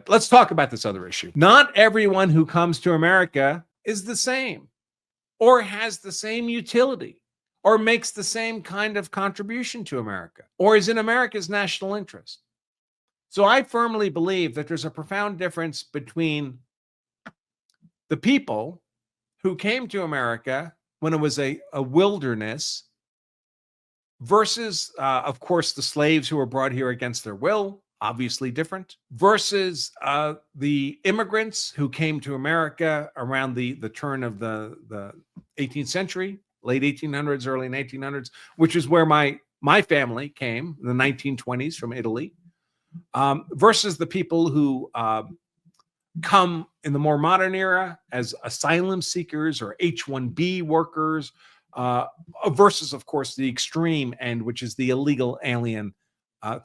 But let's talk about this other issue. Not everyone who comes to America is the same, or has the same utility, or makes the same kind of contribution to America, or is in America's national interest. So I firmly believe that there's a profound difference between the people who came to America when it was a wilderness versus, of course, the slaves who were brought here against their will, obviously different, versus the immigrants who came to America around the turn of the 18th century, late 1800s, early 1900s, which is where my family came in the 1920s from Italy, versus the people who come in the more modern era as asylum seekers or H-1B workers, versus, of course, the extreme end, which is the illegal alien,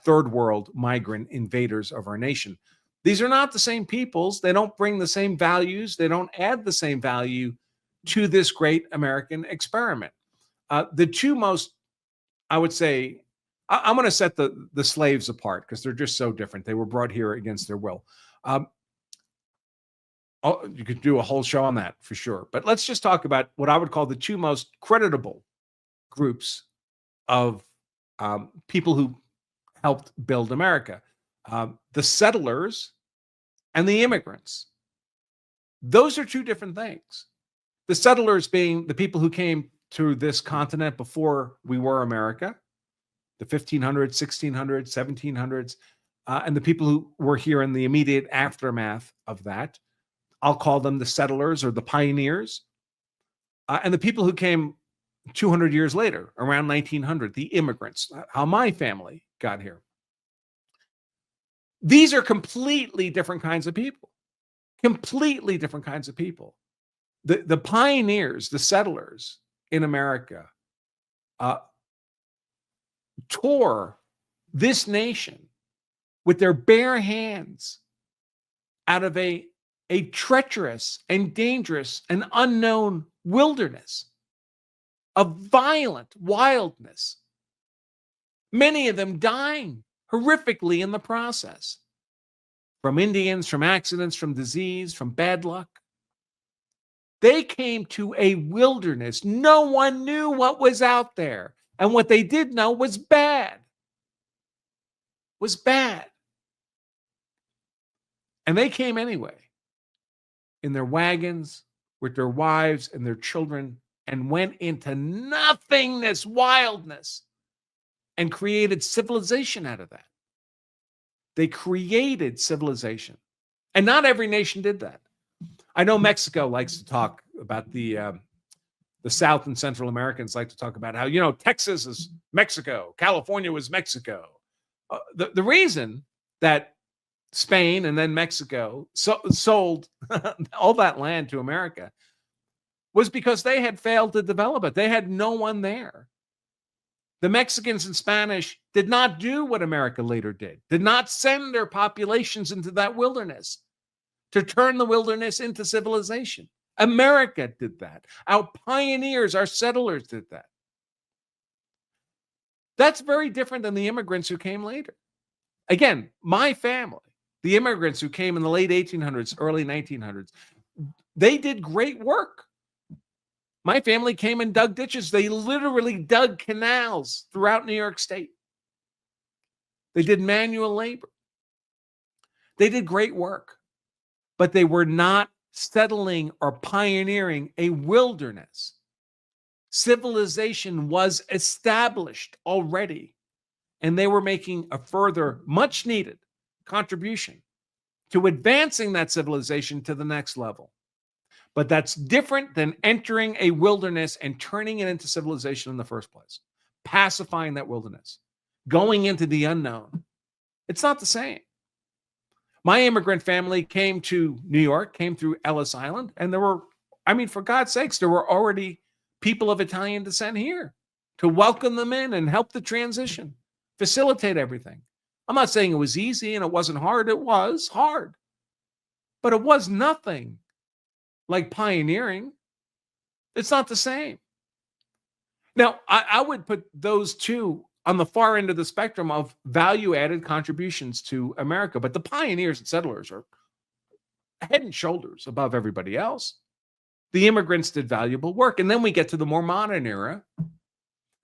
third world migrant invaders of our nation. These are not the same peoples. They don't bring the same values. They don't add the same value to this great American experiment. The two most, I would say, I'm going to set the slaves apart because they're just so different. They were brought here against their will. You could do a whole show on that for sure. But let's just talk about what I would call the two most creditable groups of people who helped build America. The settlers and the immigrants. Those are two different things. The settlers being the people who came to this continent before we were America, the 1500s, 1600s, 1700s, and the people who were here in the immediate aftermath of that. I'll call them the settlers or the pioneers. And the people who came 200 years later, around 1900, the immigrants, how my family got here. These are completely different kinds of people. Completely different kinds of people. The pioneers, the settlers in America, tore this nation with their bare hands out of a treacherous and dangerous and unknown wilderness of violent wildness. Many of them dying horrifically in the process. From Indians, from accidents, from disease, from bad luck. They came to a wilderness. No one knew what was out there. And what they did know was bad. Was bad. And they came anyway. In their wagons, with their wives and their children, and went into nothingness, wildness, and created civilization out of that. They created civilization. And not every nation did that. I know Mexico likes to talk about the South and Central Americans like to talk about how, Texas is Mexico, California was Mexico. The reason that Spain and then Mexico sold all that land to America was because they had failed to develop it. They had no one there. The Mexicans and Spanish did not do what America later did not send their populations into that wilderness to turn the wilderness into civilization. America did that. Our pioneers, our settlers did that. That's very different than the immigrants who came later. Again, my family, the immigrants who came in the late 1800s, early 1900s, they did great work. My family came and dug ditches. They literally dug canals throughout New York State. They did manual labor. They did great work, but they were not settling or pioneering a wilderness. Civilization was established already, and they were making a further, much needed contribution to advancing that civilization to the next level. But that's different than entering a wilderness and turning it into civilization in the first place. Pacifying that wilderness, going into the unknown. It's not the same. My immigrant family came to New York, came through Ellis Island, and there were, for God's sakes, there were already people of Italian descent here to welcome them in and help the transition, facilitate everything. I'm not saying it was easy and it wasn't hard. It was hard. But it was nothing like pioneering. It's not the same. Now, I would put those two on the far end of the spectrum of value-added contributions to America. But the pioneers and settlers are head and shoulders above everybody else. The immigrants did valuable work. And then we get to the more modern era.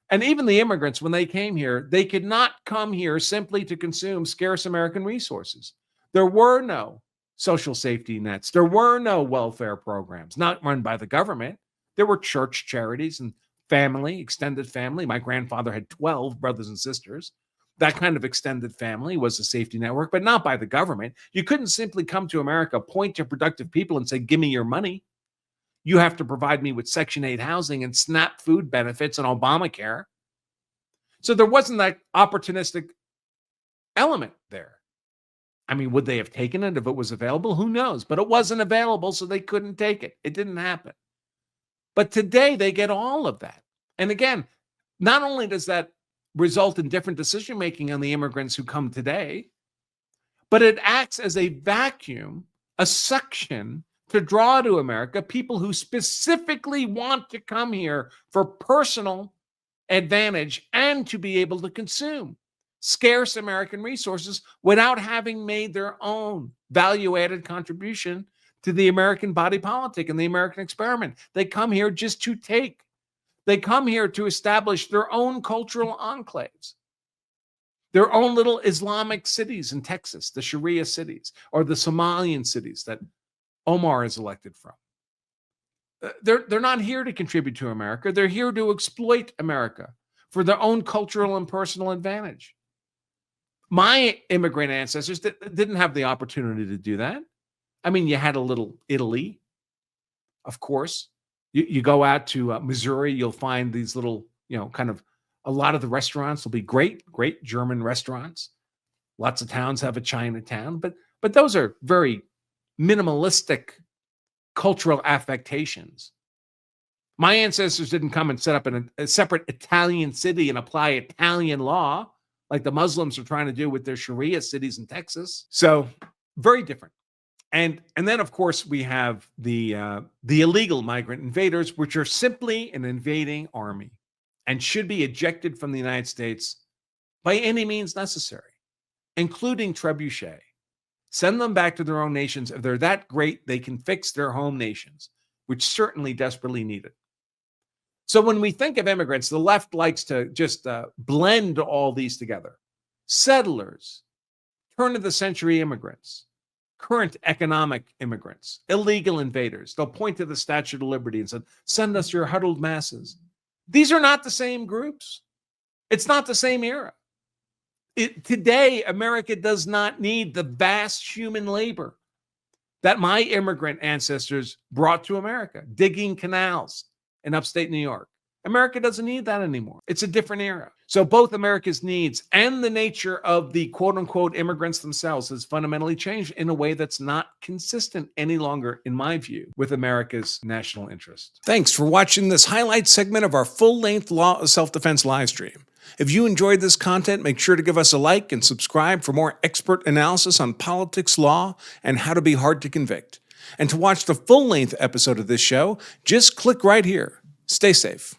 And even the immigrants, when they came here, they could not come here simply to consume scarce American resources. There were no social safety nets. There were no welfare programs, not run by the government. There were church charities and family, extended family. My grandfather had 12 brothers and sisters. That kind of extended family was a safety network, but not by the government. You couldn't simply come to America, point to productive people and say, give me your money. You have to provide me with Section 8 housing and SNAP food benefits and Obamacare. So there wasn't that opportunistic element there. I mean, would they have taken it if it was available? Who knows? But it wasn't available, so they couldn't take it. It didn't happen. But today they get all of that. And again, not only does that result in different decision-making on the immigrants who come today, but it acts as a vacuum, a suction to draw to America people who specifically want to come here for personal advantage and to be able to consume scarce American resources without having made their own value-added contribution to the American body politic and the American experiment. They come here just to take. They come here to establish their own cultural enclaves, their own little Islamic cities in Texas, the Sharia cities, or the Somalian cities that Omar is elected from. They're not here to contribute to America. They're here to exploit America for their own cultural and personal advantage. My immigrant ancestors didn't have the opportunity to do that. I mean, you had a little Italy, of course. You go out to Missouri, you'll find these little, kind of, a lot of the restaurants will be great German restaurants. Lots of towns have a Chinatown, but those are very minimalistic cultural affectations. My ancestors didn't come and set up a separate Italian city and apply Italian law like the Muslims are trying to do with their Sharia cities in Texas. So very different. And then, of course, we have the illegal migrant invaders, which are simply an invading army and should be ejected from the United States by any means necessary, including trebuchet. Send them back to their own nations. If they're that great, they can fix their home nations, which certainly desperately need it. So when we think of immigrants, the left likes to just blend all these together. Settlers, turn of the century immigrants, current economic immigrants, illegal invaders. They'll point to the Statue of Liberty and say, send us your huddled masses. These are not the same groups. It's not the same era. Today, America does not need the vast human labor that my immigrant ancestors brought to America, digging canals in upstate New York. America doesn't need that anymore. It's a different era. So both America's needs and the nature of the quote-unquote immigrants themselves has fundamentally changed in a way that's not consistent any longer, in my view, with America's national interest. Thanks for watching this highlight segment of our full-length Law of Self-Defense live stream. If you enjoyed this content, make sure to give us a like and subscribe for more expert analysis on politics, law, and how to be hard to convict. And to watch the full-length episode of this show, just click right here. Stay safe.